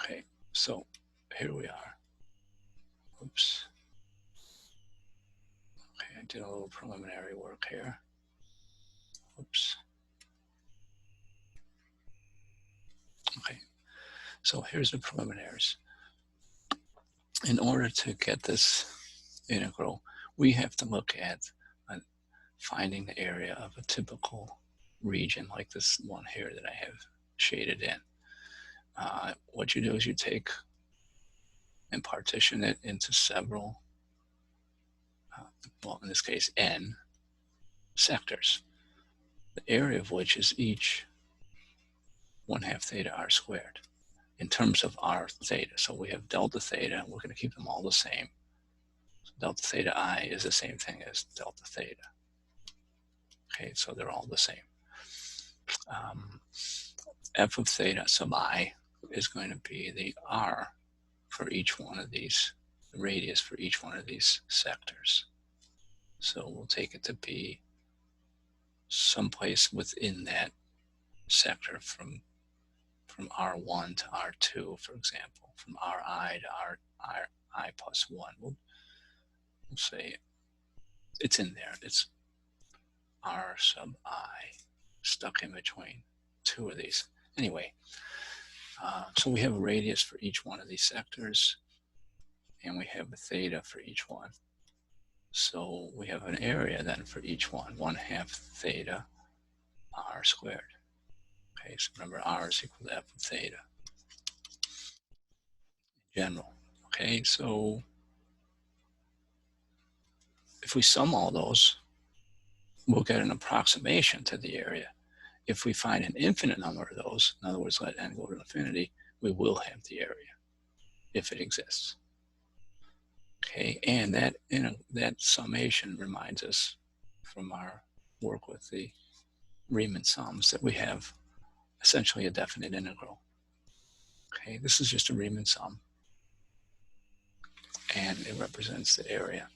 Okay, so here we are. Oops. Okay, I did a little preliminary work here. Oops. Okay, so here's the preliminaries. In order to get this integral, we have to look at finding the area of a typical region like this one here that I have shaded in. What you do is you take and partition it into several, well, in this case, n sectors, the area of which is each 1/2 theta r squared in terms of r theta. So we have delta theta, we're going to keep them all the same. So delta theta I is the same thing as delta theta. Okay, so they're all the same. F of theta sub I is going to be the r for each one of these, the radius for each one of these sectors. So we'll take it to be someplace within that sector from R1 to R2, for example, from Ri to Ri plus 1. We'll say it's in there. It's R sub I stuck in between two of these. Anyway, so we have a radius for each one of these sectors, and we have a theta for each one. So we have an area then for each one, 1/2 theta r squared. Okay, so remember r is equal to f of theta in general. Okay, so if we sum all those, we'll get an approximation to the area. If we find an infinite number of those, in other words, let n go to infinity, we will have the area if it exists. Okay, and that summation reminds us from our work with the Riemann sums that we have essentially a definite integral. Okay, this is just a Riemann sum, and it represents the area,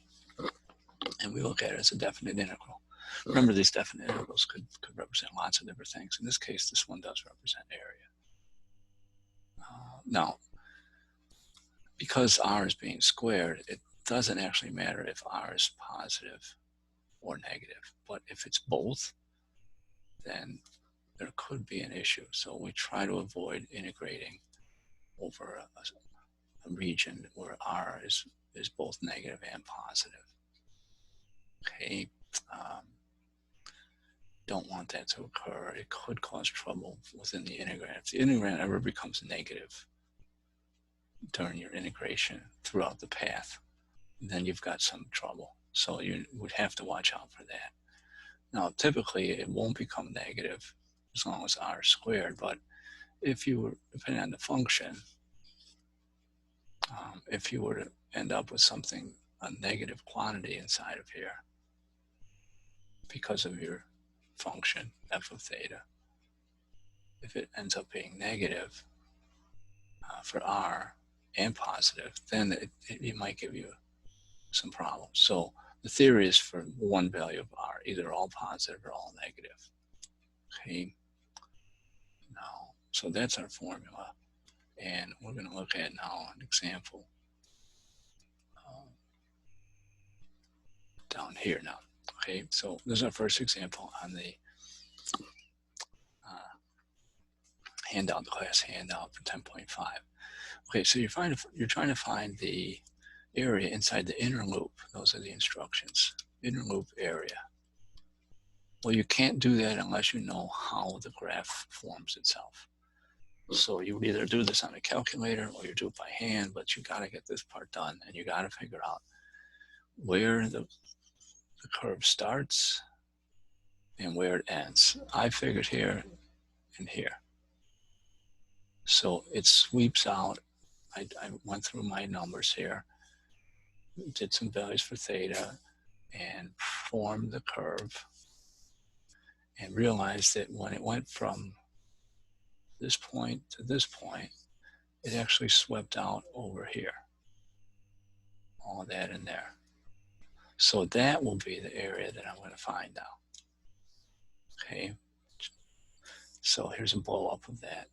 and we look at it as a definite integral. Remember, these definite integrals could represent lots of different things. In this case, this one does represent area. Now, because r is being squared, it doesn't actually matter if r is positive or negative. But if it's both, then there could be an issue. So we try to avoid integrating over a region where r is both negative and positive. Okay, don't want that to occur. It could cause trouble within the integrand. If the integrand ever becomes negative during your integration throughout the path, then you've got some trouble. So you would have to watch out for that. Now, typically it won't become negative as long as r is squared, but if you were, depending on the function, if you were to end up with something, a negative quantity inside of here because of your function, f of theta, if it ends up being negative for r and positive, then it might give you some problems. So the theory is for one value of r, either all positive or all negative. Okay, now, so that's our formula. And we're going to look at now an example down here now. Okay, so this is our first example on the handout, the class handout for 10.5. Okay, so you're trying to find the area inside the inner loop. Those are the instructions. Inner loop area. Well, you can't do that unless you know how the graph forms itself. So you would either do this on a calculator or you do it by hand, but you got to get this part done, and you got to figure out where the curve starts and where it ends. I figured here and here. So it sweeps out. I went through my numbers here, did some values for theta, and formed the curve, and realized that when it went from this point to this point, it actually swept out over here. All that in there. So that will be the area that I'm going to find now. Okay. So here's a blow up of that.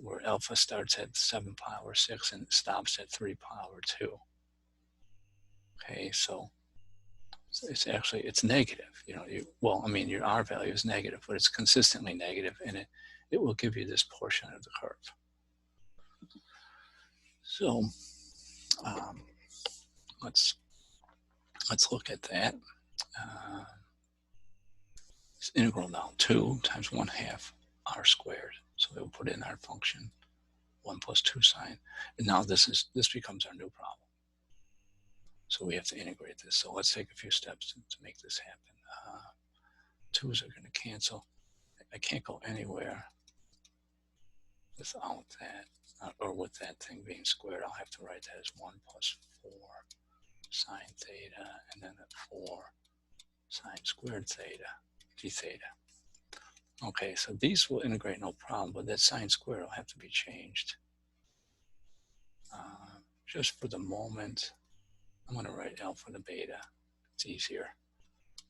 where alpha starts at 7 pi over 6 and stops at 3 pi over 2. Okay, so it's actually, it's negative. You know, well, I mean, your R value is negative, but it's consistently negative, and it will give you this portion of the curve. So let's look at that. It's integral now 2 times 1/2 r squared. So we'll put in our function 1 plus 2 sine. And now this becomes our new problem. So we have to integrate this. So let's take a few steps to make this happen. 2's are going to cancel. I can't go anywhere without that, or with that thing being squared. I'll have to write that as 1 plus 4 sine theta, and then a 4 sine squared theta, d theta. Okay, so these will integrate no problem, but that sine squared will have to be changed. Just for the moment, I'm going to write alpha to beta. It's easier.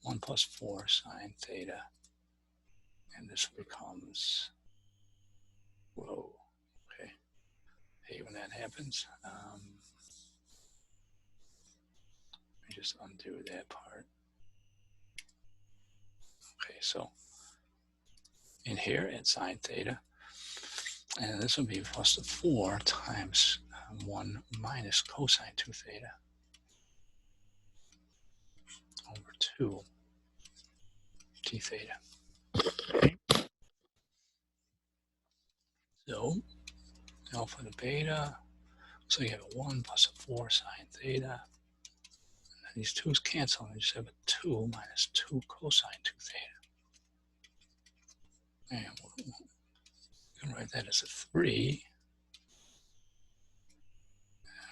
1 plus 4 sine theta, and this becomes, whoa, okay. Hey, when that happens, let me just undo that part. Okay, so in here at sine theta, and this will be plus the 4 times 1 minus cosine 2 theta over 2 d theta. Okay. So alpha to beta, so you have a 1 plus a 4 sine theta. And these 2's cancel, and you just have a 2 minus 2 cosine 2 theta. And you can write that as a 3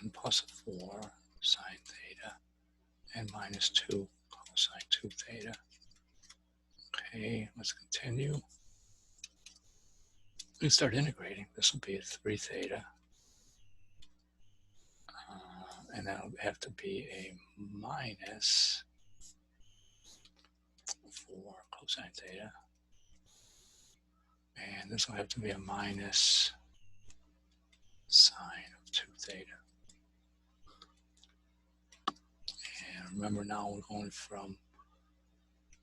and plus a 4 sine theta and minus 2 cosine 2 theta. Okay, let's continue. We start integrating. This will be a 3 theta. And that'll have to be a minus 4 cosine theta. And this will have to be a minus sine of 2 theta. And remember, now we're going from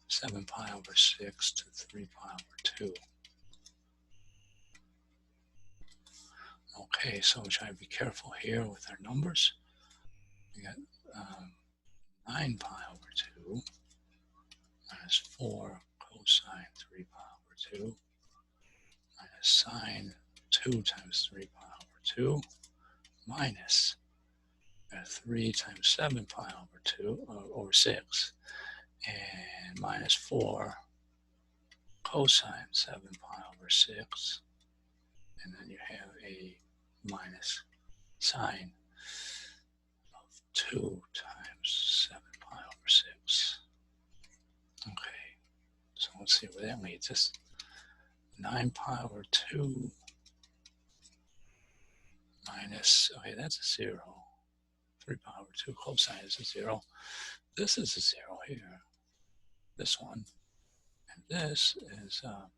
7 pi over 6 to 3 pi over 2. Okay, so we try to be careful here with our numbers. We got 9 pi over 2 minus 4 cosine 3 pi over 2 minus sine 2 times 3 pi over 2 minus 3 times 7 pi over 2 over 6 and minus 4 cosine 7 pi over 6, and then you have a minus sine of 2 times 7 pi over 6. Okay, so let's see what that means. This 9 pi over 2 minus, okay, that's a 0. 3 pi over 2 cosine is a 0. This is a 0 here, this one. And this is, oh,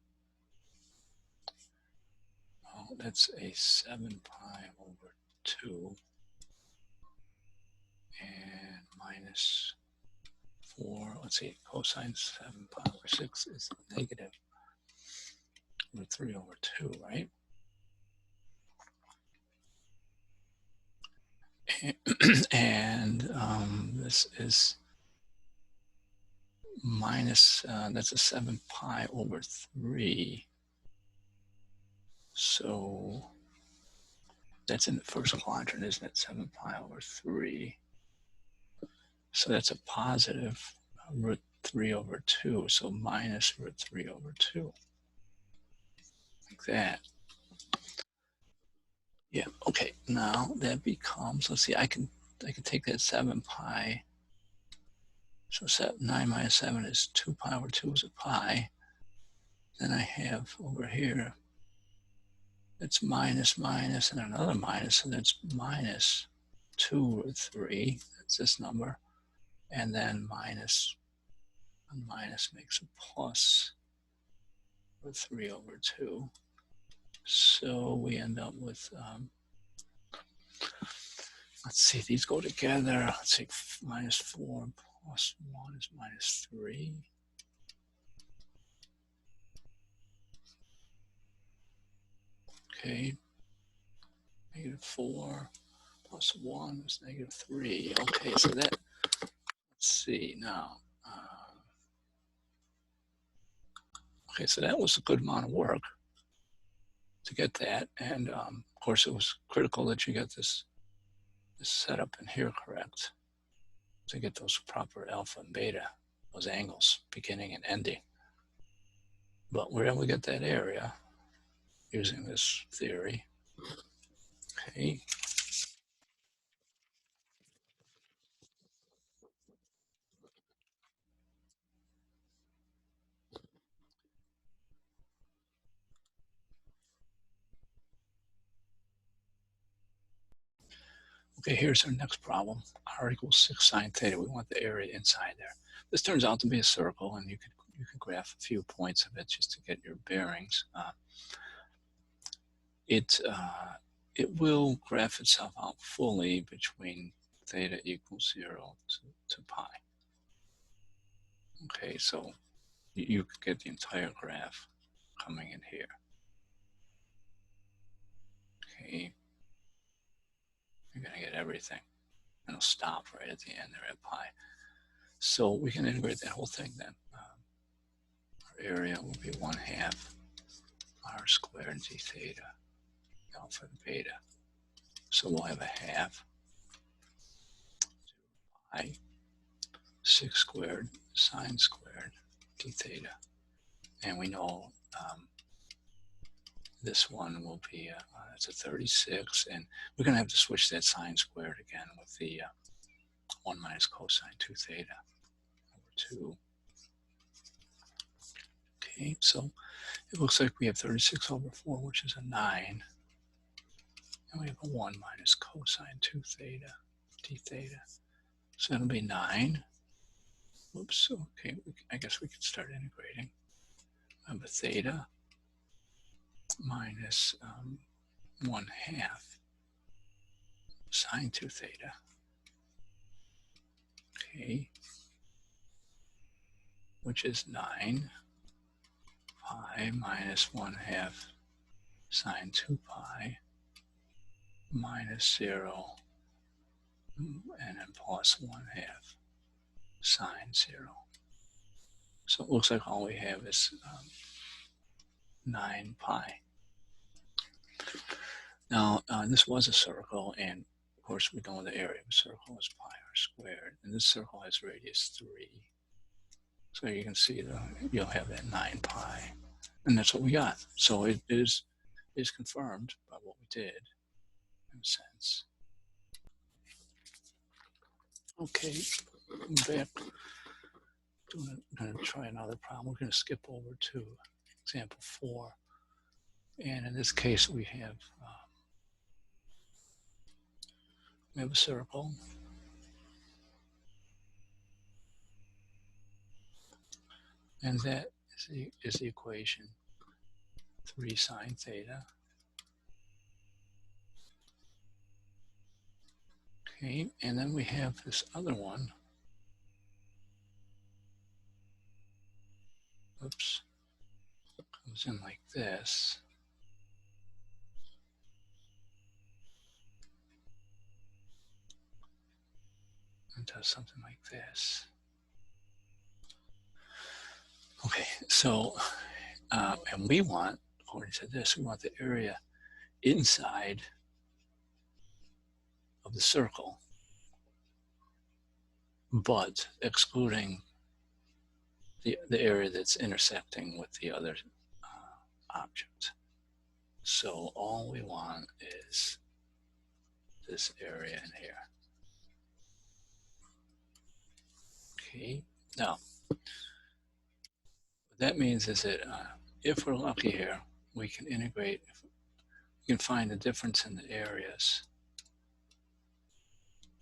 that's a 7 pi over 2 and minus 4, let's see, cosine 7 pi over 6 is negative root 3 over 2, right? And this is minus, that's a 7 pi over 3. So that's in the first quadrant, isn't it? 7 pi over 3. So that's a positive root 3 over 2. So minus root 3 over 2. Like that. Yeah, okay. Now that becomes, let's see, I can take that 7 pi. So 9 minus 7 is 2 pi over 2 is a pi. Then I have over here, it's minus minus and another minus, so that's minus 2 root 3, that's this number. And then minus, and minus makes a plus root 3 over 2. So we end up with, let's see, these go together. Let's see, minus 4 plus 1 is minus 3. Okay, negative 4 plus 1 is negative 3. Okay, so that, let's see now. Okay, so that was a good amount of work to get that. And of course, it was critical that you get this setup in here correct to get those proper alpha and beta, those angles, beginning and ending. But we're able to get that area using this theory. Okay. Okay, here's our next problem. R equals 6 sine theta. We want the area inside there. This turns out to be a circle, and you can graph a few points of it just to get your bearings. It will graph itself out fully between theta equals 0 to pi. Okay, so you could get the entire graph coming in here. Okay, you're going to get everything. And it'll stop right at the end there at pi. So we can integrate that whole thing then. Our area will be 1/2 r squared d theta alpha and beta. So we'll have a half pi 6 squared sine squared d theta. And we know this one will be, it's a 36, and we're going to have to switch that sine squared again with the 1 minus cosine 2 theta over 2. Okay, so it looks like we have 36 over 4, which is a 9. And we have a 1 minus cosine 2 theta d theta. So that'll be 9. Whoops, okay, I guess we could start integrating. I have a theta minus 1/2 sine 2 theta. Okay, which is 9 pi minus 1/2 sine 2 pi minus 0 and then plus 1/2 sine 0. So it looks like all we have is 9 pi. Now, this was a circle, and of course we know the area of a circle is pi r squared, and this circle has radius 3. So you can see you'll have that 9 pi, and that's what we got. So it is confirmed by what we did, in a sense. Okay, back. I'm going to try another problem. We're going to skip over to example 4. And in this case, we have a circle. And that is the equation 3 sine theta. Okay, and then we have this other one. Oops, comes in like this. And does something like this. Okay, so, and we want, according to this, we want the area inside of the circle, but excluding the area that's intersecting with the other object. So all we want is this area in here. Okay, now what that means is that if we're lucky here, we can integrate, we can find the difference in the areas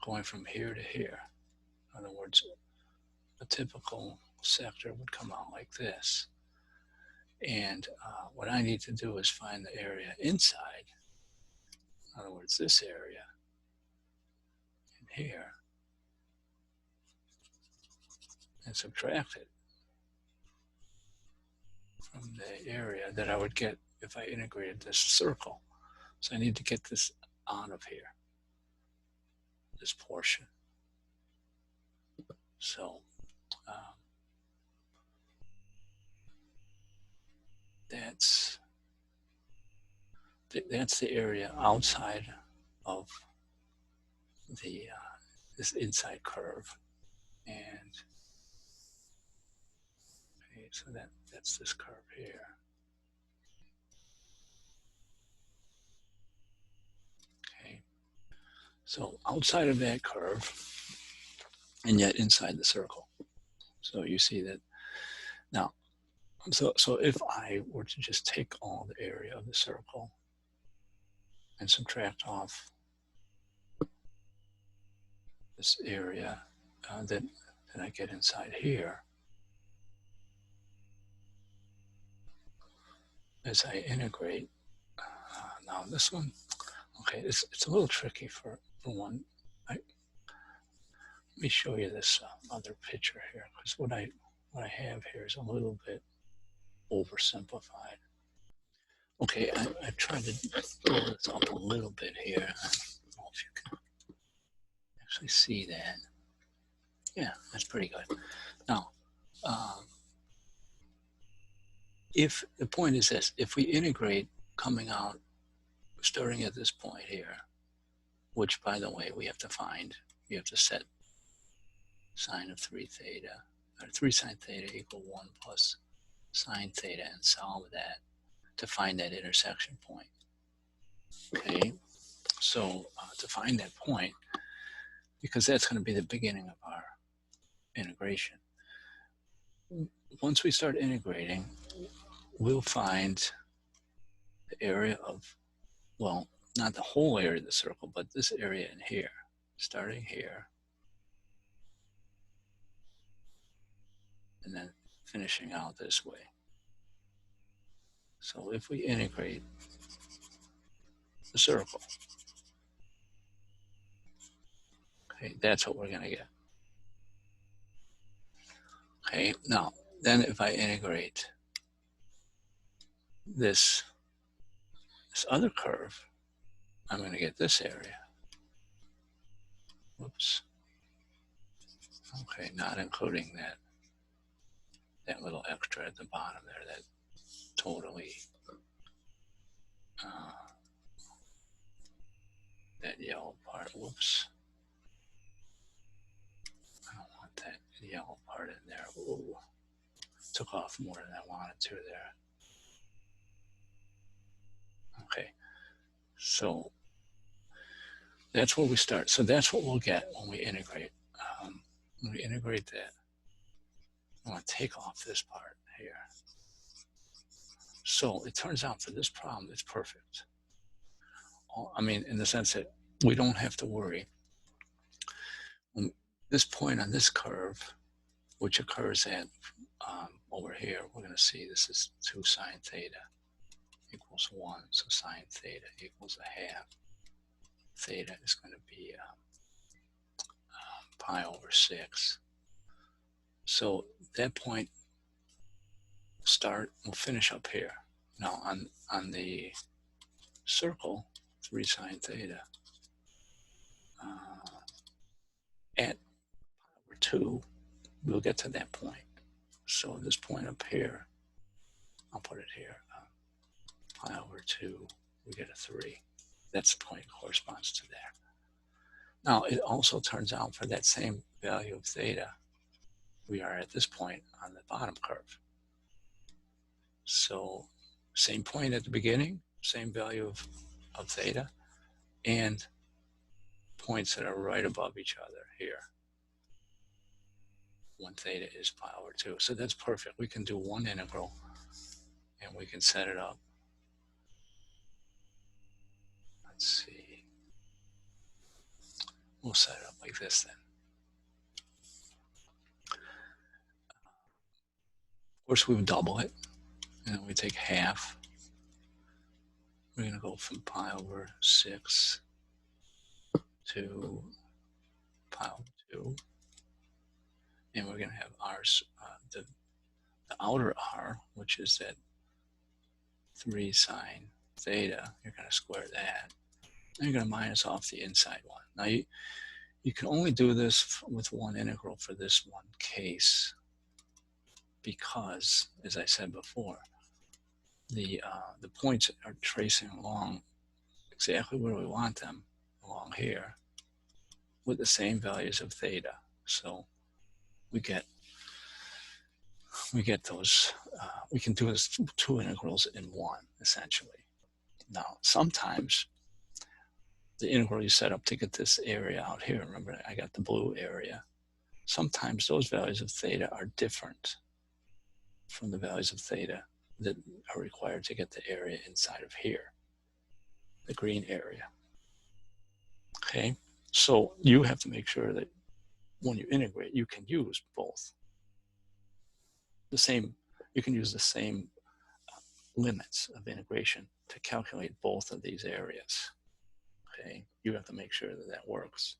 going from here to here. In other words, a typical sector would come out like this. And what I need to do is find the area inside. In other words, this area in here, and subtract it from the area that I would get if I integrated this circle. So I need to get this out of here, this portion. So that's the area outside of the this inside curve, and okay, so that's this curve here. Okay, so outside of that curve, and yet inside the circle. So you see that now. So if I were to just take all the area of the circle and subtract off this area that I get inside here, as I integrate, now this one, okay, it's a little tricky for one. Let me show you this other picture here, because what I have here is a little bit oversimplified. Okay, I tried to blow this up a little bit here. I don't know if you can actually see that. Yeah, that's pretty good. Now, if the point is this, if we integrate coming out, starting at this point here, which by the way, we have to find, we have to set sine of 3 theta, or 3 sine theta equal 1 plus sine theta, and solve that to find that intersection point. Okay, so to find that point, because that's going to be the beginning of our integration. Once we start integrating, we'll find the area of, well, not the whole area of the circle, but this area in here, starting here, and then finishing out this way. So if we integrate the circle, okay, that's what we're going to get. Okay, now, then if I integrate this other curve, I'm going to get this area. Whoops. Okay, not including that little extra at the bottom there, that totally, that yellow part. Whoops. I don't want that yellow part in there. Ooh, took off more than I wanted to there. Okay, so that's where we start. So that's what we'll get when we integrate. When we integrate that, I want to take off this part here. So it turns out for this problem, it's perfect. I mean, in the sense that we don't have to worry. When this point on this curve, which occurs at over here, we're going to see this is 2 sine theta equals 1. So sine theta equals a half. Theta is going to be pi over 6. So that point we'll finish up here. Now on the circle, 3 sine theta at pi over 2, we'll get to that point. So this point up here, I'll put it here, pi over 2, we get a 3. That's the point that corresponds to there. Now, it also turns out for that same value of theta, we are at this point on the bottom curve. So same point at the beginning, same value of theta, and points that are right above each other here. 1 theta is pi over 2. So that's perfect. We can do one integral, and we can set it up. Let's see. We'll set it up like this then. Of course, we would double it, And then we take half. We're going to go from pi over 6 to pi over 2. And we're going to have r, the outer r, which is that 3 sine theta. You're going to square that. And you're going to minus off the inside one. Now, you can only do this with one integral for this one case because, as I said before, the points are tracing along exactly where we want them, along here, with the same values of theta. So we get those, we can do this two integrals in one, essentially. Now, sometimes the integral you set up to get this area out here, remember I got the blue area, sometimes those values of theta are different from the values of theta that are required to get the area inside of here, the green area. Okay, so you have to make sure that when you integrate, you can use both. You can use the same limits of integration to calculate both of these areas. Okay, you have to make sure that that works.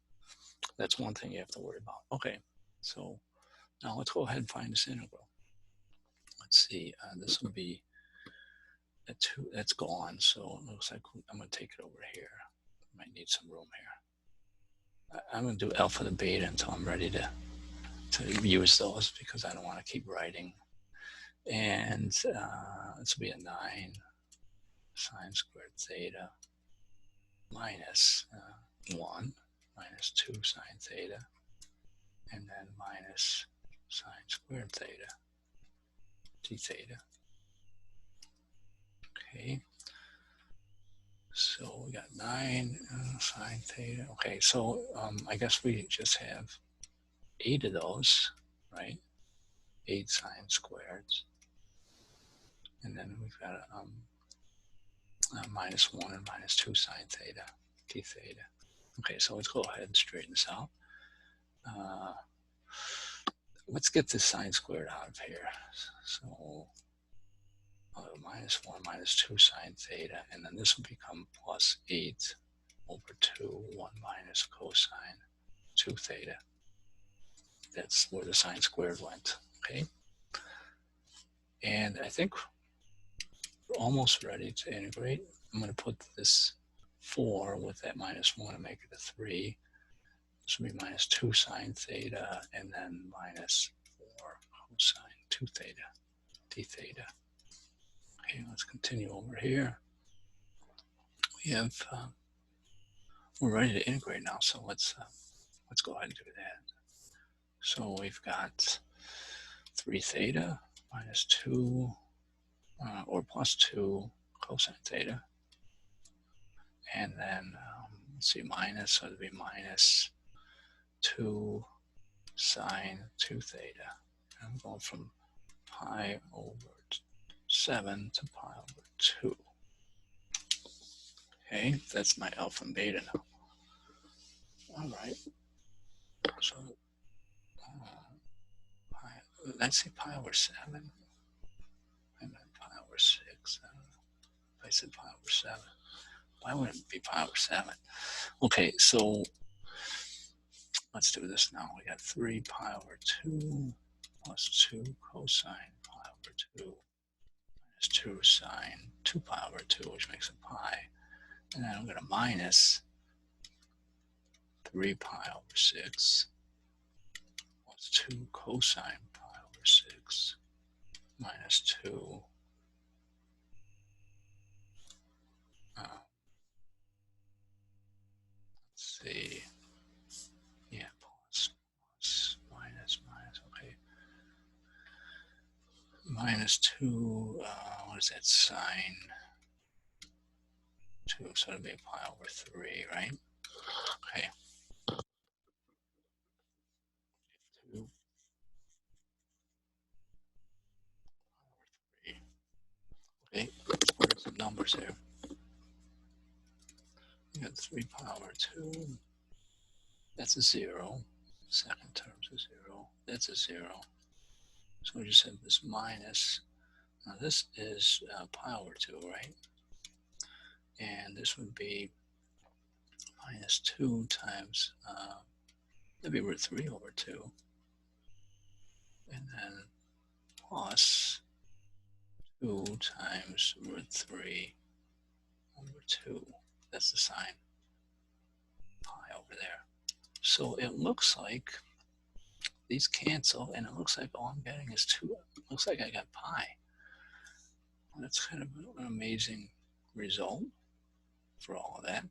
That's one thing you have to worry about. Okay, so now let's go ahead and find this integral. Let's see, this will be a 2, that's gone, so it looks like I'm going to take it over here. Might need some room here. I'm going to do alpha to beta until I'm ready to use those because I don't want to keep writing. And this will be a 9 sine squared theta minus 1 minus 2 sine theta, and then minus sine squared theta d theta. Okay, so we got 9 sine theta. Okay, so I guess we just have 8 of those, right? 8 sine squareds. And then we've got minus 1 and minus 2 sine theta, d theta. Okay, so let's go ahead and straighten this out. Let's get this sine squared out of here. So minus 1 minus 2 sine theta, and then this will become plus 8 over 2, 1 minus cosine 2 theta. That's where the sine squared went, okay? And I think we're almost ready to integrate. I'm going to put this 4 with that minus 1 and make it a 3. This will be minus 2 sine theta, and then minus 4 cosine 2 theta, d theta. Okay, let's continue over here. We have, we're ready to integrate now, so let's go ahead and do that. So we've got 3 theta minus 2 or plus 2 cosine theta, and then let's see, minus, so it'll be minus 2 sine 2 theta. I'm going from pi over 7 to pi over 2. Okay, that's my alpha and beta now. All right, so let's say pi over 7. I meant pi over 6. I don't know if I said pi over 7. Why wouldn't it be pi over 7? Okay, so let's do this now. We got 3 pi over 2 plus 2 cosine pi over 2 minus 2 sine 2 pi over 2, which makes a pi. And then I'm going to minus 3 pi over 6 plus 2 cosine pi over 6 minus 2 let's see, yeah, plus, minus, okay. Minus 2, what is that, sine 2, so it'll be pi over 3, right? Okay. 2 pi over 3. Okay, let's put in some numbers here. We got 3 pi over 2. That's a 0. Second term's a 0. That's a 0. So we just have this minus. Now this is pi over 2, right? And this would be minus 2 times, that'd be root 3 over 2. And then plus 2 times root 3 over 2. That's the sign. Pi over there. So it looks like these cancel, and it looks like all I'm getting is 2. It looks like I got pi. That's kind of an amazing result for all of that.